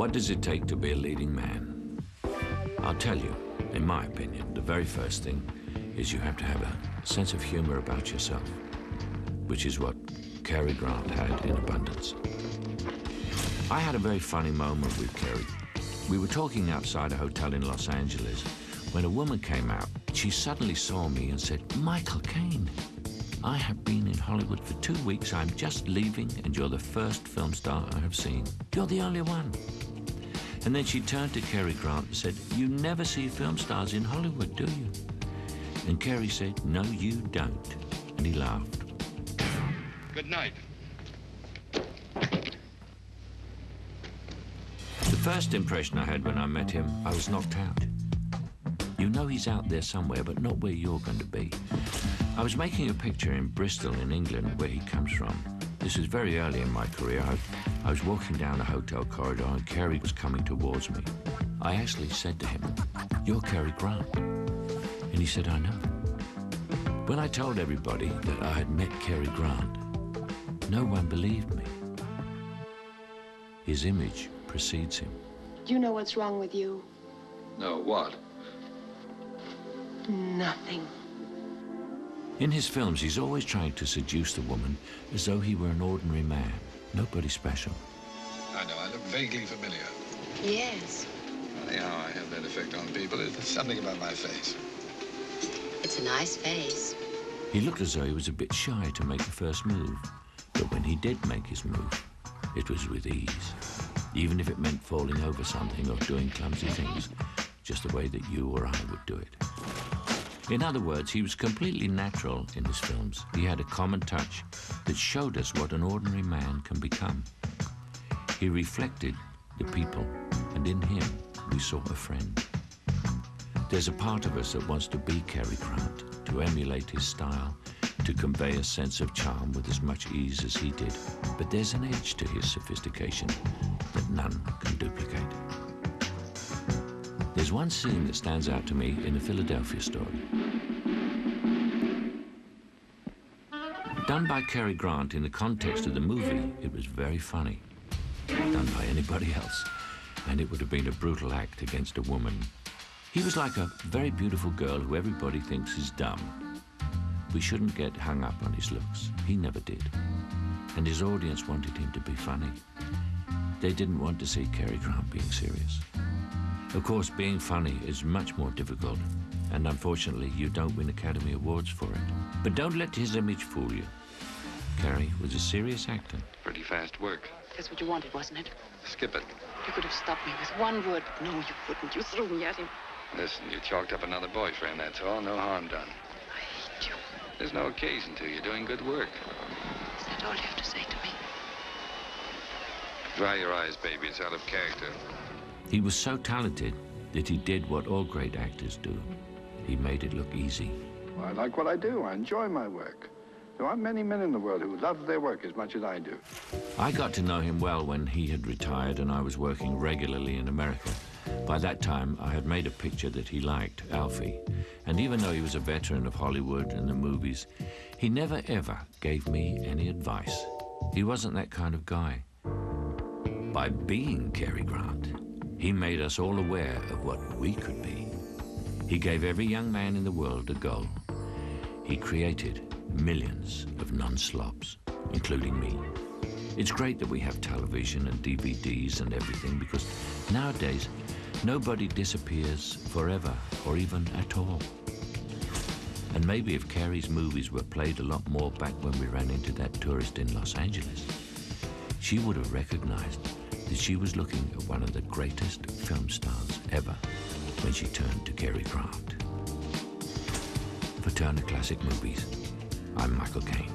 What does it take to be a leading man? I'll tell you, in my opinion, the very first thing is you have to have a sense of humor about yourself, which is what Cary Grant had in abundance. I had a very funny moment with Cary. We were talking outside a hotel in Los Angeles when a woman came out. She suddenly saw me and said, "Michael Caine, I have been in Hollywood for 2 weeks. I'm just leaving, and you're the first film star I have seen. You're the only one." And then she turned to Cary Grant and said, "You never see film stars in Hollywood, do you?" And Cary said, "No, you don't." And he laughed. Good night. The first impression I had when I met him, I was knocked out. You know he's out there somewhere, but not where you're going to be. I was making a picture in Bristol in England, where he comes from. This was very early in my career. I was walking down a hotel corridor and Cary was coming towards me. I actually said to him, "You're Cary Grant." And he said, "I know." When I told everybody that I had met Cary Grant, no one believed me. His image precedes him. Do you know what's wrong with you? No, what? Nothing. In his films, he's always trying to seduce the woman as though he were an ordinary man, nobody special. I know, I look vaguely familiar. Yes. Funny how I have that effect on people. It's something about my face. It's a nice face. He looked as though he was a bit shy to make the first move, but when he did make his move, it was with ease, even if it meant falling over something or doing clumsy things, just the way that you or I would do it. In other words, he was completely natural in his films. He had a common touch that showed us what an ordinary man can become. He reflected the people, and in him, we saw a friend. There's a part of us that wants to be Cary Grant, to emulate his style, to convey a sense of charm with as much ease as he did. But there's an edge to his sophistication that none can duplicate. There's one scene that stands out to me in the Philadelphia Story. Done by Cary Grant in the context of the movie, it was very funny. Done by anybody else, and it would have been a brutal act against a woman. He was like a very beautiful girl who everybody thinks is dumb. We shouldn't get hung up on his looks. He never did. And his audience wanted him to be funny. They didn't want to see Cary Grant being serious. Of course, being funny is much more difficult, and unfortunately, you don't win Academy Awards for it. But don't let his image fool you. Cary was a serious actor. Pretty fast work. That's what you wanted, wasn't it? Skip it. You could have stopped me with one word, but no, you couldn't. You threw me at him. Listen, you chalked up another boyfriend, that's all. No harm done. I hate you. There's no occasion to. You're doing good work. Is that all you have to say to me? Dry your eyes, baby. It's out of character. He was so talented that he did what all great actors do. He made it look easy. Well, I like what I do. I enjoy my work. There aren't many men in the world who love their work as much as I do. I got to know him well when he had retired and I was working regularly in America. By that time, I had made a picture that he liked, Alfie. And even though he was a veteran of Hollywood and the movies, he never ever gave me any advice. He wasn't that kind of guy. By being Cary Grant, he made us all aware of what we could be. He gave every young man in the world a goal. He created millions of non-slobs, including me. It's great that we have television and DVDs and everything, because nowadays, nobody disappears forever or even at all. And maybe if Cary's movies were played a lot more back when we ran into that tourist in Los Angeles, she would have recognized that she was looking at one of the greatest film stars ever when she turned to Cary Grant. For Turner Classic Movies, I'm Michael Caine.